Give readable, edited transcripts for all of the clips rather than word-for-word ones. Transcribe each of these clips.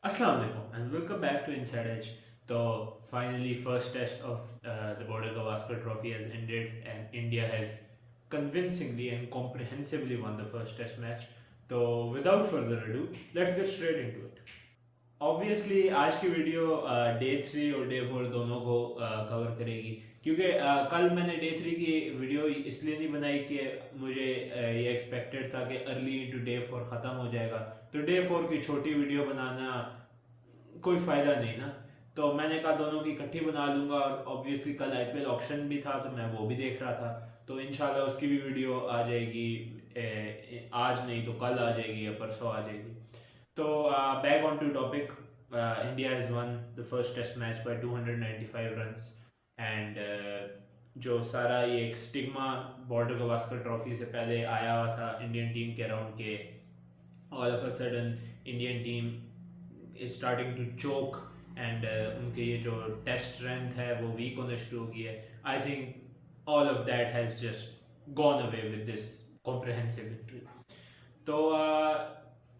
Assalamu alaikum and welcome back to Inside Edge. So finally, first test of the Border Gavaskar Trophy has ended, and India has convincingly and comprehensively won the first test match. So without further ado, let's get straight into it. Obviously आज की video day 3 और day 4 दोनों को cover करेगी क्योंकि कल मैंने day 3 की वीडियो इसलिए नहीं बनाई कि मुझे ये एक्सपेक्टेड था कि अर्ली टू डे 4 ख़त्म हो जाएगा। तो डे 4 की छोटी वीडियो बनाना कोई फ़ायदा नहीं ना। तो मैंने कहा दोनों की इकट्ठी बना लूँगा और ऑब्वियसली कल आईपीएल ऑक्शन भी था तो मैं वो भी देख रहा था। तो इंशाल्लाह उसकी भी वीडियो आ जाएगी, आज नहीं तो कल आ जाएगी या परसों आ जाएगी। तो back on to topic, India has won the first test match by 295 runs and जो सारा ये एक स्टिग्मा बॉर्डर गवास्कर ट्रॉफी से पहले आया हुआ था इंडियन टीम के अराउंड के, all of a sudden Indian team is starting to choke and उनके ये जो टेस्ट स्ट्रेंथ है वो वीक होना शुरू हो गई है। I think all of that has just gone away with this comprehensive victory. तो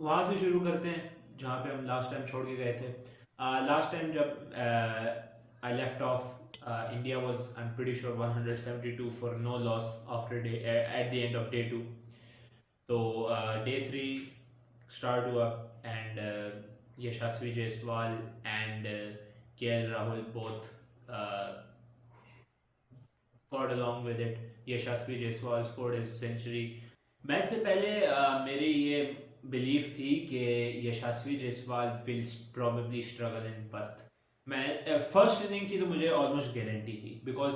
वहाँ से शुरू करते हैं जहाँ पे हम लास्ट टाइम छोड़ के गए थे। लास्ट टाइम जब I left off, India was I am pretty sure 172 for no loss after day at the end of day 2। तो डे 3 स्टार्ट हुआ and Yashasvi Jaiswal and KL Rahul both got along with it. Yashasvi Jaiswal scored his century. Match से पहले मेरी ये belief थी कि Yashasvi Jaiswal will probably struggle in Perth. मैं first inning की तो मुझे ऑलमोस्ट गारंटी थी because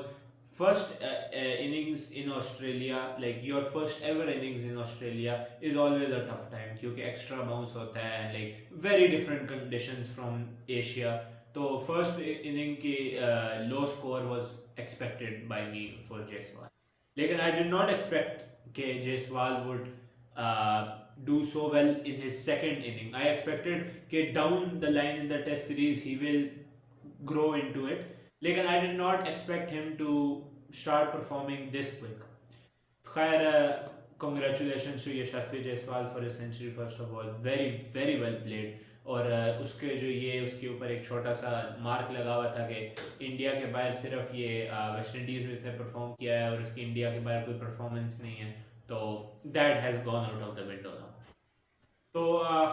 first innings in Australia, like your first ever innings in Australia is always a tough time क्योंकि एक्स्ट्रा बाउंस होता है, like very different conditions from Asia. तो first inning की लो score was expected by me for Jaiswal. लेकिन I did not expect कि Jaiswal would do so well in his second inning. I expected कि down the line in the test series he will grow into it. लेकिन I did not expect him to start performing this quick. खैर, congratulations to Yashasvi Jaiswal for his century first of all. Very very well played. और उसके जो ये उसके ऊपर एक छोटा सा मार्क लगा हुआ था कि इंडिया के बाहर सिर्फ ये वेस्ट इंडीज़ में इसने परफॉर्म किया है और इसकी इंडिया के बाहर कोई परफॉर्मेंस नहीं है। तो that has gone out of the window now. तो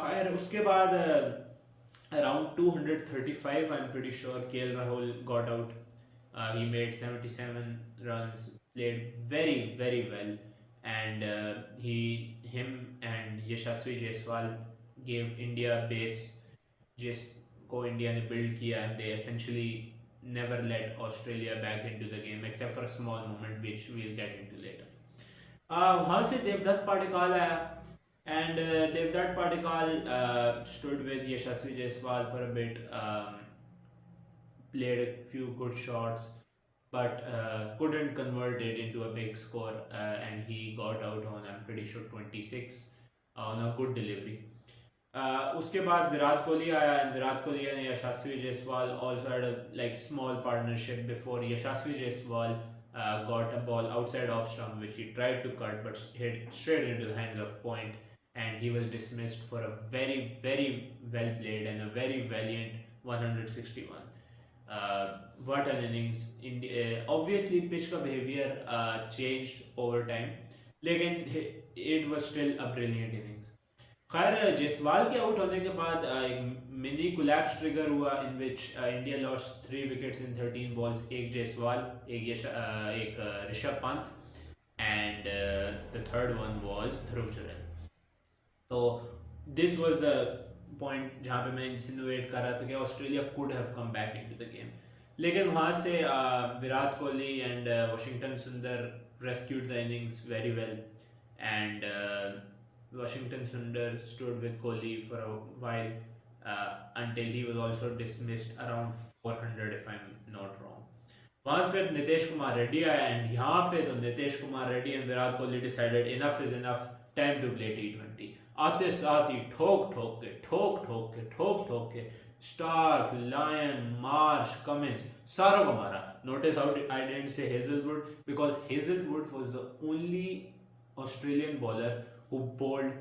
खैर उसके बाद around 235 I am pretty sure KL Rahul got out. He made 77 runs, played very very well, and him and Yashasvi Jaiswal gave India base जिसको India ने build किया। And they essentially never let Australia back into the game except for a small moment which we'll get into later. वहाँ से देवदत्त पाटिकाल आया and Devdutt Padikkal stood with Yashasvi Jaiswal for a bit, played a few good shots but couldn't convert it into a big score, and he got out on, I'm pretty sure, 26 on a good delivery. उसके बाद विराट कोहली आया and Virat Kohli ने यशस्वी Jaiswal also had a like small partnership before Yashasvi Jaiswal got a ball outside off stump which he tried to cut but hit straight into the hands of Point, and he was dismissed for a very very well played and a very valiant 161. What an innings. Obviously pitch का behavior changed over time लेकिन it was still a brilliant innings. खैर जायसवाल के out होने के बाद एक mini collapse trigger हुआ in which India lost 3 wickets in 13 balls. एक जायसवाल, एक Rishabh Pant and the third one was Dhruv Jurel. तो दिस वाज द पॉइंट जहाँ पे मैं इंसिनुएट कर रहा था कि Australia could have come back into the game. लेकिन वहाँ से विराट कोहली एंड वाशिंगटन सुंदर rescued the innings very well, and Washington Sundar stood with Kohli for a while until he was also dismissed around 400 if I'm not wrong. वहाँ पे नीतीश कुमार रेड्डी आया and यहाँ पे तो Nitish Kumar Reddy and Virat Kohli decided enough is enough, time to play T20। आते साथ ही ठोक ठोक के स्टार्क, लायन, मार्श, कमिंस सारों को मारा। Notice out I didn't say Hazlewood because Hazlewood was the only Australian bowler who bowled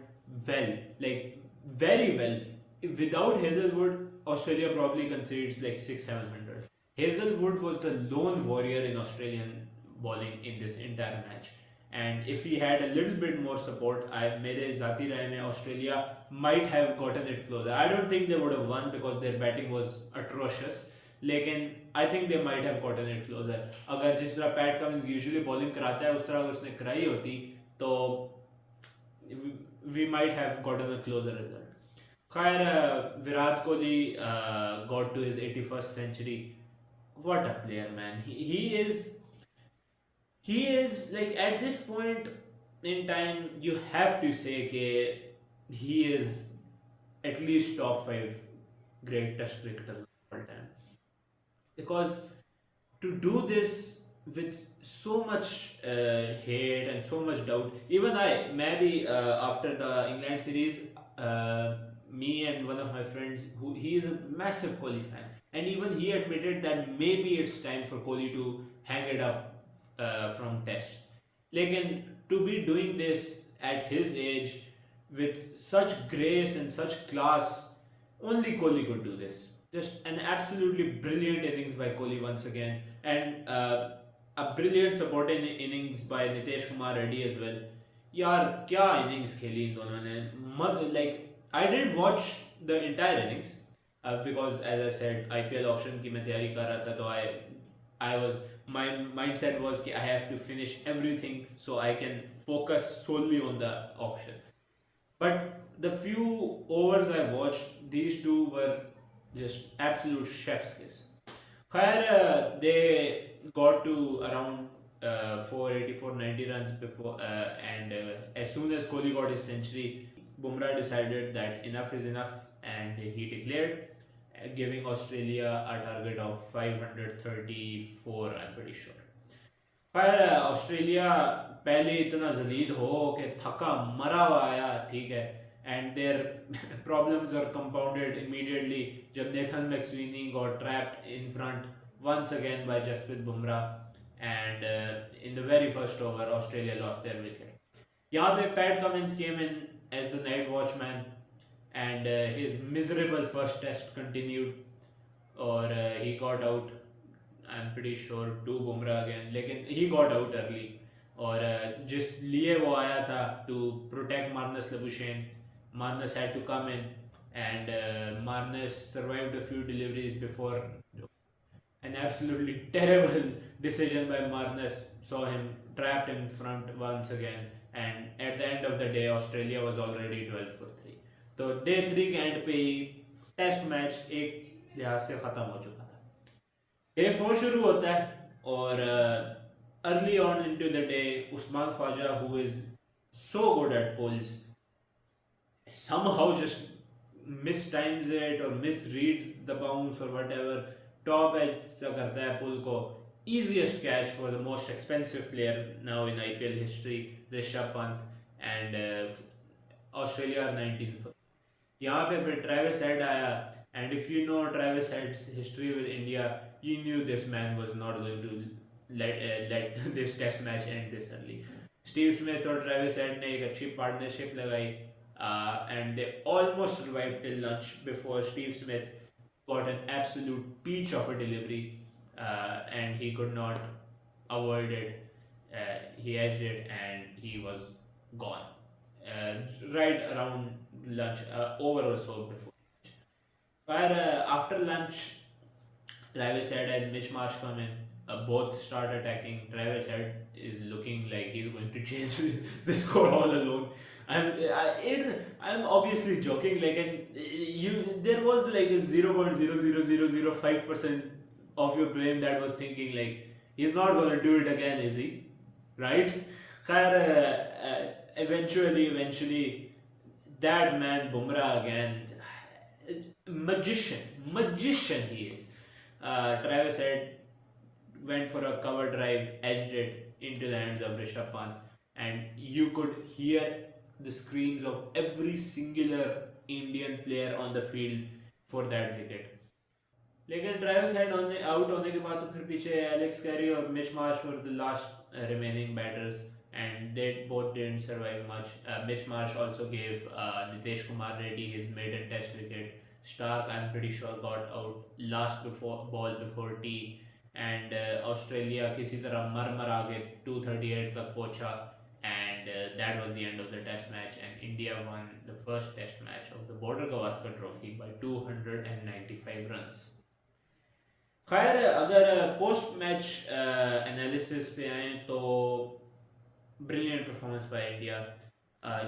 well, like very well without Hazelwood, Australia probably concedes like 600-700. Hazelwood was the lone warrior in Australian bowling in this entire match. And if he had a little bit more support, मेरे ज़ाती राय में Australia might have gotten it closer. I don't think they would have won because their batting was atrocious. लेकिन I think they might have gotten it closer. अगर जिस तरह PAT Cummins usually bowling कराता है उस तरह अगर उसने कराई होती तो we might have gotten a closer result. Khair, Virat Kohli got to his 81st century. What a player, man! He is like at this point in time, you have to say that he is at least top five great Test cricketers of all time. Because to do this with so much hate and so much doubt, even I, maybe after the England series, me and one of my friends, who he is a massive Kohli fan, and even he admitted that maybe it's time for Kohli to hang it up from tests. Lekin to be doing this at his age with such grace and such class, only Kohli could do this. Just an absolutely brilliant innings by Kohli once again, and a brilliant supporting innings by Nitesh Kumar Reddy as well. यार क्या innings खेली इन दोनों ने मत like I didn't watch the entire innings because as I said IPL auction की मैं तैयारी कर रहा था तो I was my mindset was कि I have to finish everything so I can focus solely on the auction. But the few overs I watched, these two were just absolute chef's kiss. Khair, they got to around 480, 490 runs before, and as soon as Kohli got his century, Bumrah decided that enough is enough, and he declared, giving Australia a target of 534. I'm pretty sure. खैर Australia पहले इतना जलील हो कि थका मरा हुआ आया ठीक है and their problems are compounded immediately जब Nathan McSweeney got trapped in front once again by Jasprit Bumrah and in the very first over Australia lost their wicket. यहाँ पे Pat Cummins came in as the night watchman and his miserable first test continued or he got out. I'm pretty sure to Bumrah again लेकिन he got out early और जिस लिए वो आया था to protect Marnus Labuschagne, Marnus had to come in and Marnus survived a few deliveries before an absolutely terrible decision by Marnus saw him trapped in front once again and at the end of the day Australia was already 12 for 3. तो day 3 के and पे ही test match एक लिहाज से ख़त्म हो चुका था. डे 4 शुरू होता है और early on into the day Usman Khawaja who is so good at pulls somehow just mistimes it or misreads the bounce or whatever top edge सा करता है पुल को easiest catch for the most expensive player now in IPL history Rishabh Pant and Australia 19th. यहाँ पे फिर Travis Head आया and if you know Travis Head's history with India you knew this man was not going to let this test match end this early. Steve Smith और Travis Head ने एक अच्छी partnership लगाई and they almost survived till lunch before Steve Smith got an absolute peach of a delivery and he could not avoid it. He edged it and he was gone right around lunch, over or so before. But after lunch, Travis Head and Mitch Marsh come in. Both start attacking. Travis Head is looking like he's going to chase the score all alone. I'm obviously joking. Like, and there was like a 0.00005% of your brain that was thinking like he's not going to do it again, is he? Right? Eventually, that man Bumrah again, magician he is. Travis Head went for a cover drive, edged it into the hands of Rishabh Pant, and you could hear the screams of every singular Indian player on the field for that wicket. लेकिन Travis head out होने के बाद तो फिर पीछे Alex Carey और Mitch Marsh were the last remaining batters and they both didn't survive much. Mitch Marsh also gave Nitesh Kumar Reddy his maiden test wicket. Stark, I'm pretty sure, got out last before ball before tea, and Australia किसी तरह मर मर आगे 238 तक पहुंचा, and that was the end of the test match, and India won the first test match of the Border Gavaskar Trophy by 295 runs. खैर अगर post match analysis पे आए तो ब्रिलियंट परफॉर्मेंस बाय इंडिया,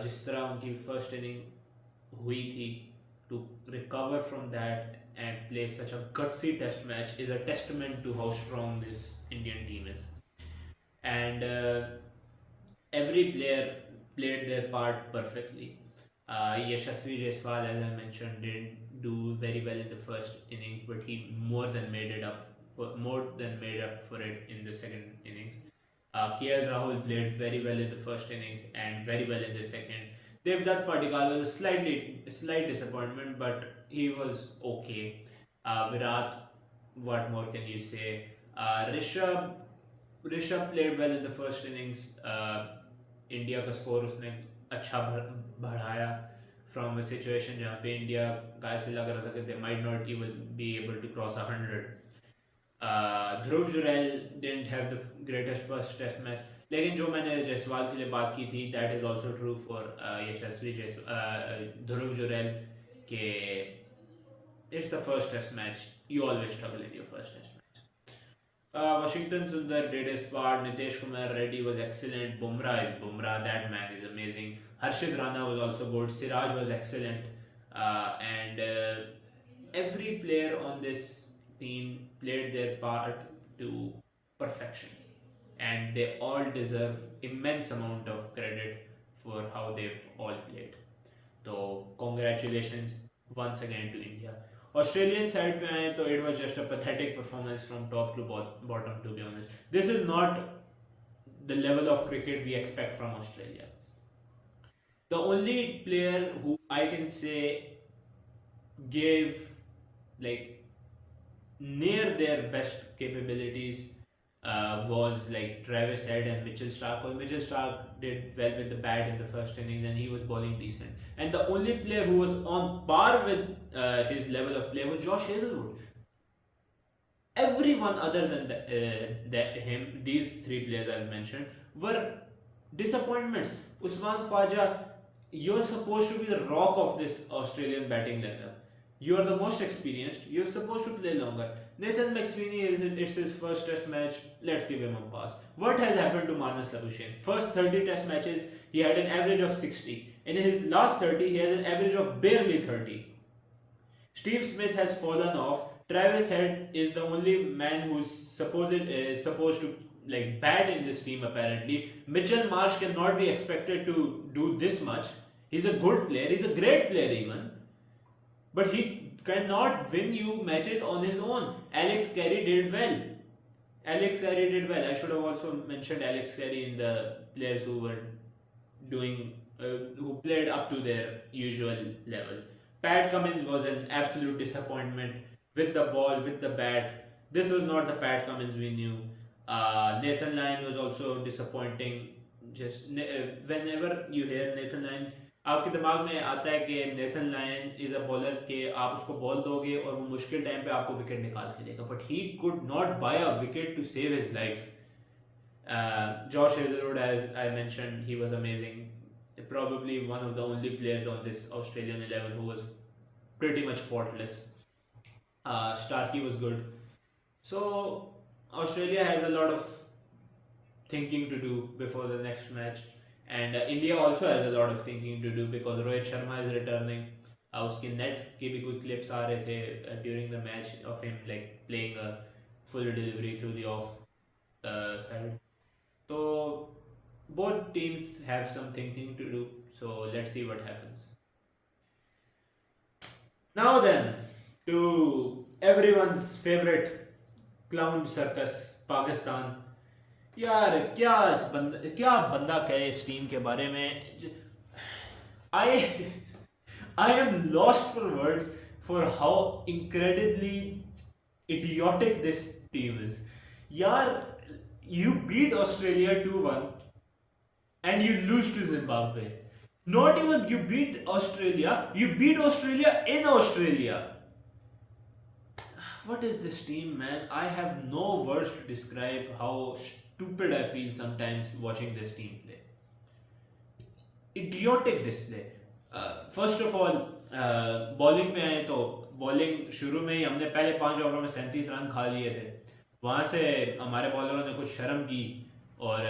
जिस तरह उनकी फर्स्ट इनिंग हुई थी, to recover from that and play such a gutsy test match is a testament to how strong this Indian team is. And every player played their part perfectly. Yashasvi Jaiswal, as I mentioned, didn't do very well in the first innings, but he more than made up for it in the second innings. KL Rahul played very well in the first innings and very well in the second. Devdutt Padikkal was a slight disappointment, but he was okay. Virat, what more can you say? Rishabh played well in the first innings. India का score उसने अच्छा बढ़ाया from a situation जहाँ पे India का ऐसे लग रहा था कि they might not even be able to cross 100. Dhruv Jurel didn't have the greatest first test match, लेकिन जो मैंने जायसवाल के लिए बात की थी that is also true for Yashasvi Dhruv Jurel के it's the first test match, you always struggle in your first test match. Washington Sundar did his part. Nitesh Kumar Reddy was excellent. Bumrah is Bumrah. That man is amazing. Harshit Rana was also good. Siraj was excellent. And every player on this team played their part to perfection. And they all deserve immense amount of credit for how they've all played. So congratulations once again to India. Australian side पे आए तो it was just a pathetic performance from top to bottom, to be honest. This is not the level of cricket we expect from Australia. The only player who I can say gave like near their best capabilities was like Travis Head and Mitchell Stark. Well, Mitchell Stark did well with the bat in the first innings and he was bowling decent. And the only player who was on par with his level of play was Josh Hazelwood. Everyone other than him, these three players I've mentioned, were disappointments. Usman Khwaja, you're supposed to be the rock of this Australian batting lineup. You're the most experienced. You're supposed to play longer. Nathan McSweeney, it's his first test match. Let's give him a pass. What has happened to Marnus Labuschagne? First 30 test matches, he had an average of 60. In his last 30, he has an average of barely 30. Steve Smith has fallen off. Travis Head is the only man who's supposed to like bat in this team apparently. Mitchell Marsh cannot be expected to do this much. He's a good player. He's a great player even. But he cannot win you matches on his own. Alex Carey did well. I should have also mentioned Alex Carey in the players who were who played up to their usual level. Pat Cummins was an absolute disappointment with the ball, with the bat. This was not the Pat Cummins we knew. Nathan Lyon was also disappointing. Just whenever you hear Nathan Lyon, आपके दिमाग में आता है कि Nathan Lyon is a bowler के आप उसको ball दोगे और वो मुश्किल टाइम पे आपको विकेट निकाल के देगा, but he could not buy a wicket to save his life. Josh Hazelwood, as I mentioned, he was amazing. Probably one of the only players on this Australian 11 who was pretty much faultless. Starkey was good. So Australia has a lot of thinking to do before the next match. And India also has a lot of thinking to do because Rohit Sharma is returning. उसके net के भी कोई clips आ रहे थे during the match of him like playing a full delivery through the off side. So both teams have some thinking to do. So let's see what happens. Now then, to everyone's favorite clown circus, Pakistan. यार क्या बंदा कहे इस team के बारे में. I am lost for words for how incredibly idiotic this team is. यार, you beat Australia 2-1 and you lose to Zimbabwe. Not even you beat Australia, you beat Australia in Australia. What is this team, man? I have no words to describe how stupid I feel sometimes watching this team play. Idiotic display. First of all bowling पे आए तो bowling शुरू में ही हमने पहले 5 over में 37 run खा लिए थे। वहां से हमारे बॉलरों ने कुछ शर्म की और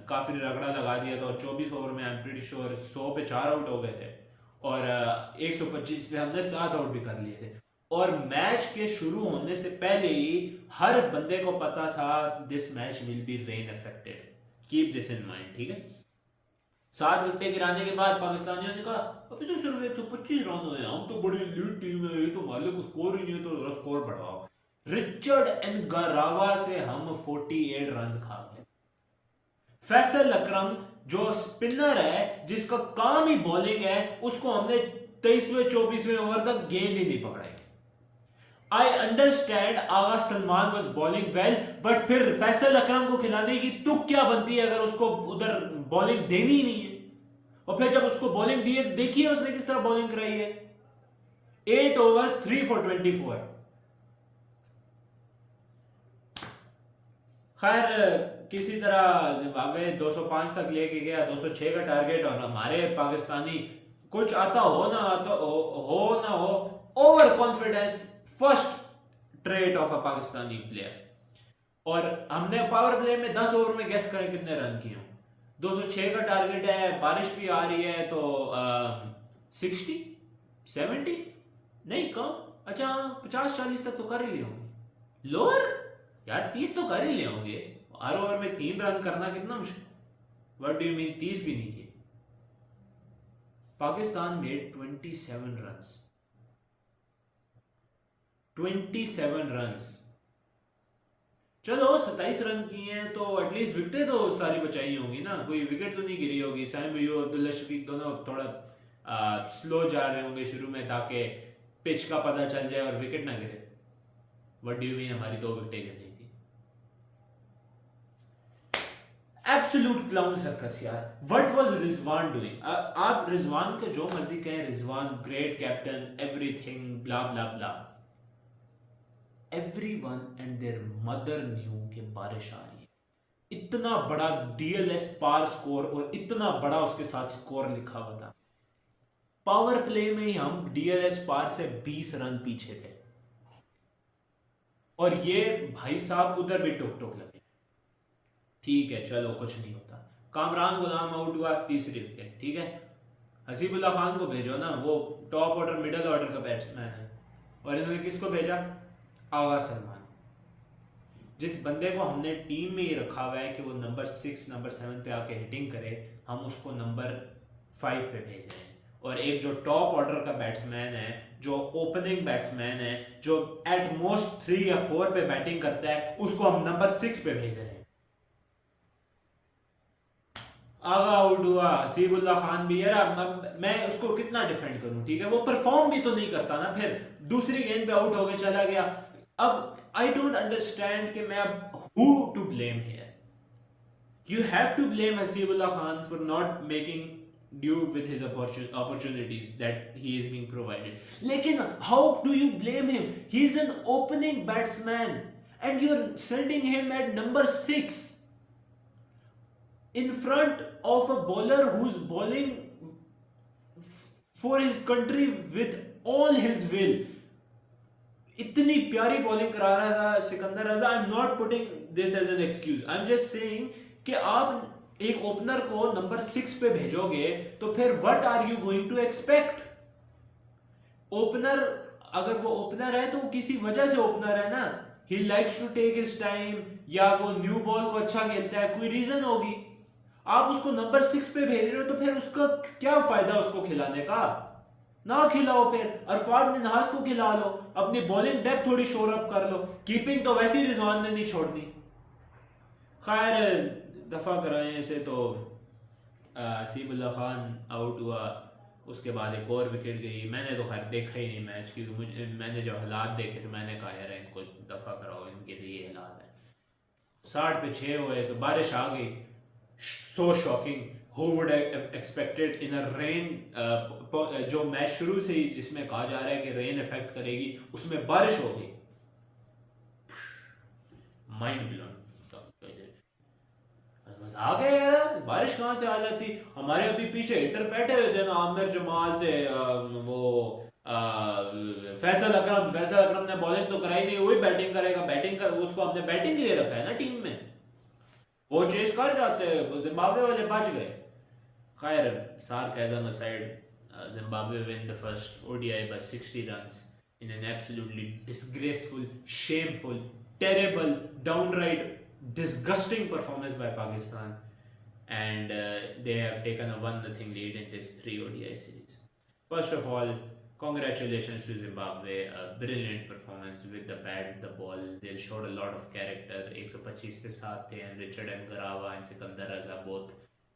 काफ़ी रगड़ा लगा दिया था और 24 ओवर में आई एम प्रीटी श्योर 100 पे 4 आउट हो गए थे और 125 पे हमने 7 आउट भी कर लिए थे। और मैच के शुरू होने से पहले ही हर बंदे को पता था this match will be rain affected, keep this in mind, ठीक है। 7 विकेट गिराने के बाद पाकिस्तानियों ने कहा अभी तो सिर्फ 125 रन हुए, हम तो बड़ी लीड टीम है, ये तो हमारे को स्कोर ही नहीं है तो जरा स्कोर बढ़ाओ। रिचर्ड एंड गरावा से हम 48 रन खा गए। फैसल अकरम जो स्पिनर है जिसका काम ही बॉलिंग है, उसको हमने 23वें 24वें ओवर तक गेंद ही नहीं पकड़ाई। I understand Agha Salman was bowling well, but फिर फैसल अकरम को खिलाने की तुक क्या बनती है अगर उसको उधर बॉलिंग देनी ही नहीं है। और फिर जब उसको बॉलिंग दी है, देखिए उसने किस तरह बॉलिंग कराई है, 8 overs 3 for 24। खैर किसी तरह जिम्बाब्वे 205 तक लेके गया, 206 का टारगेट, और हमारे पाकिस्तानी कुछ आता हो ना हो over confidence first trait of a Pakistani player. और हमने पावर प्ले में 10 ओवर में गेस करें कितने रन किए। 206 का टारगेट है, बारिश भी आ रही है तो 60 70 नहीं कम, अच्छा 50-40 तक तो कर ही लिए होंगे। लोअर यार 30 तो कर ही लिए होंगे। हर ओवर में 3 रन करना कितना मुश्किल, व्हाट डू यू मीन 30 भी नहीं किए। Pakistan made 27 run, 27 run. चलो 27 रन किए हैं तो एटलीस्ट विकेटें तो सारी बचाई होंगी ना, कोई विकेट तो नहीं गिरी होगी। साइम भैया अब्दुल्ला शफीक दोनों थोड़ा स्लो जा रहे होंगे शुरू में ताकि पिच का पता चल जाए और विकेट ना गिरे। व्हाट डू यू मीन हमारी 2 विकेटें गिर रही थी। एब्सोल्यूट क्लाउन सर्कस यार। What was Rizwan doing? आप रिजवान को जो मर्जी कहें, Rizwan great captain everything blah blah blah, everyone and there mother new कि बारिश आ रही है। इतना बड़ा डीएलएस पार स्कोर और इतना बड़ा उसके साथ स्कोर लिखा हुआ था। पावर प्ले में ही हम डीएलएस पार से 20 रन पीछे थे और ये भाई साहब उधर भी टुक टुक लगे। ठीक है चलो कुछ नहीं होता। कामरान गुलाम आउट हुआ, तीसरी विकेट, ठीक है। हसीबुल्ला खान को भेजो ना, वो टॉप ऑर्डर मिडिल ऑर्डर का बैट्समैन है। और इन्होंने किसको भेजा? आगा सलमान, जिस बंदे को हमने टीम में ही रखा हुआ है कि वो नंबर 6 नंबर 7 पे आके हिटिंग करे, हम उसको नंबर 5 पे भेज रहे हैं। और एक जो टॉप ऑर्डर का बैट्समैन है, जो ओपनिंग बैट्समैन है, जो एट मोस्ट 3 या 4 पे बैटिंग करता है, उसको हम नंबर 6 पे भेज रहे हैं। आगा आउट हुआ, हसीबुल्ला खान भी, यार मैं उसको कितना डिफेंड करूं, ठीक है। वो परफॉर्म भी तो नहीं करता ना, फिर दूसरी गेंद पे आउट होके चला गया। अब आई डोंट अंडरस्टैंड कि मैं अब who to blame here. You have to blame Hasibullah Khan for not making due with his opportunities that he is being provided. लेकिन how do you blame him? He is an opening batsman and you are sending him at number 6 in front of a bowler who's bowling for his country with all his will। इतनी प्यारी bowling करा रहा था Sikandar Raza. I am not putting this as an excuse, I am just saying कि आप एक opener को number 6 पे भेजोगे तो फिर what are you going to expect? Opener, अगर वो ओपनर है तो किसी वजह से ओपनर है ना, he likes to take his time, या वो न्यू बॉल को अच्छा खेलता है, कोई रीजन होगी। आप उसको नंबर 6 पे भेज रहे हो तो फिर उसका क्या फायदा उसको खिलाने का? ना खिलाओ, फिर अरफात मिन्हाज को खिला लो, अपनी बॉलिंग डेप्थ थोड़ी शोर अप कर लो। कीपिंग तो वैसे ही रिजवान ने नहीं छोड़नी। खैर दफा कराए इसे तो हसीबुल्ला खान आउट हुआ, उसके बाद एक और विकेट गई। मैंने तो खैर देखा ही नहीं मैच, क्योंकि मैंने जब हालात देखे तो मैंने कहा यार इनको दफा कराओ, इनके लिए हालात है। 60 पे 6 हुए तो बारिश आ गई। So shocking. who would have expected in a rain जो मैच शुरू से ही जिसमें कहा जा रहा है कि रेन इफेक्ट करेगी उसमें बारिश हो गई, माइंड ब्लोन। मजाक है यार, बारिश कहाँ से आ जाती। हमारे अभी पीछे हिटर बैठे हुए थे ना, आमिर जमाल थे, वो फैसल अकरम ने बॉलिंग तो कराई नहीं, वही बैटिंग करेगा, बैटिंग कर, उसको हमने बैटिंग के लिए रखा है ना टीम में, वो चेस कर जाते, जिम्बाब्वे वाले बच गए। खैर, sarcasm aside, Zimbabwe win the first ODI by 60 runs in an absolutely disgraceful, shameful, terrible, downright disgusting performance by Pakistan, and they have taken a 1-0 lead in this 3 ODI series. First of all, congratulations to Zimbabwe, a brilliant performance with the bat, with the ball. They showed a lot of character. 125 के साथ थे, and Richard and Garawa and Sikandar Raza both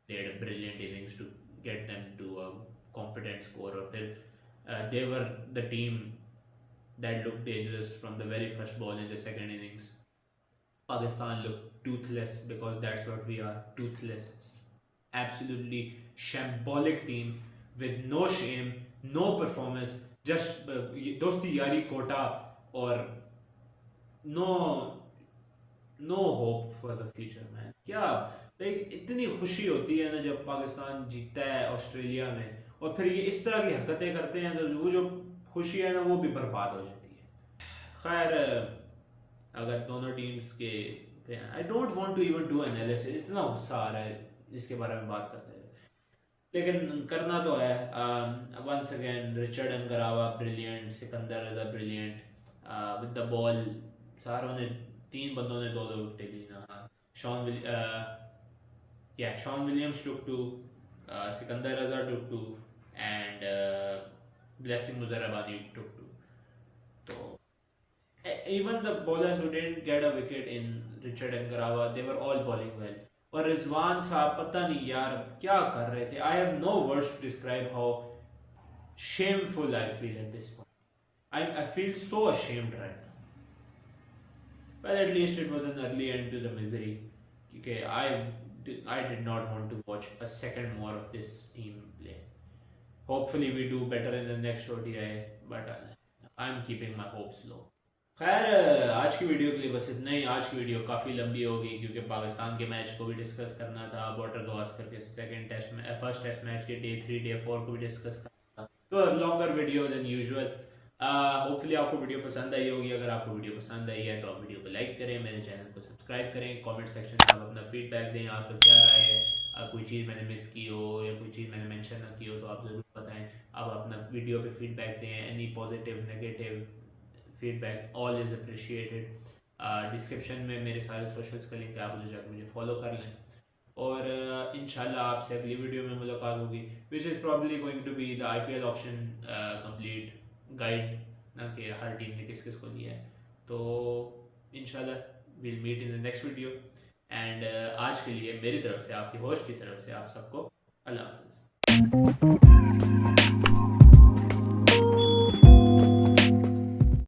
played a brilliant innings to get them to a competent score. और फिर they were the team that looked dangerous from the very first ball in the second innings. Pakistan looked toothless, because that's what we are, toothless. Absolutely shambolic team with no shame, no performance, just dosti yari kota, or no hope for the future, man. क्या like इतनी खुशी होती है ना जब पाकिस्तान जीतता है Australia में, और फिर ये इस तरह की हरकतें करते हैं तो वो जो खुशी है ना वो भी बर्बाद हो जाती है। खैर, अगर दोनों टीम्स के, I don't want to even do analysis, इतना गुस्सा आ रहा है इसके बारे में बात करते हैं, लेकिन करना तो है। Once again, Richard and Ngarava brilliant, Sikandar Raza brilliant with the ball. सारों ने, 3 बंदों ने 2-2 विकेट ली ना। Sean Williams took 2, Sikandar Raza took 2, and Blessing Muzarabani took 2. So even the bowlers who didn't get a wicket in Richard and Garawa, they were all bowling well. और रिजवान साहब पता नहीं यार क्या कर रहे थे। I have no words to describe how shameful I feel at this point. I feel so ashamed right now. Well, at least it was an early end to the misery. Okay, I did not want to watch a second more of this team play. Hopefully we do better in the next ODI, but I'm keeping my hopes low. खैर, आज की video के लिए बस इतना ही। आज की video काफ़ी लंबी हो गई क्योंकि पाकिस्तान के मैच को भी डिस्कस करना था, बॉर्डर गवास्कर के फर्स्ट टेस्ट मैच के डे 3 डे 4 को भी डिस्कस करना था, तो longer video than usual. Hopefully आपको वीडियो पसंद आई होगी। अगर आपको वीडियो पसंद आई है तो आप वीडियो को लाइक करें, मेरे चैनल को सब्सक्राइब करें, कमेंट सेक्शन में आप अपना फीडबैक दें, आपका क्या राय है, कोई चीज़ मैंने मिस की हो या कोई चीज़ मैंने मेंशन ना की हो तो आप ज़रूर बताएं। आप अपना वीडियो पे फीडबैक दें, any positive negative feedback all is appreciated. Description में मेरे सारे सोशल्स का लिंक है, आप उधर जाकर मुझे फॉलो कर लें, और इंशाल्लाह आपसे अगली वीडियो में मुलाकात होगी, which is probably going to be the IPL option complete guide, ना कि हर टीम ने किस किस को लिया है। तो इंशाल्लाह will meet in the next video, and आज के लिए मेरी तरफ से, आपकी होस्ट की तरफ से, आप सबको अल्लाह हाफिज़।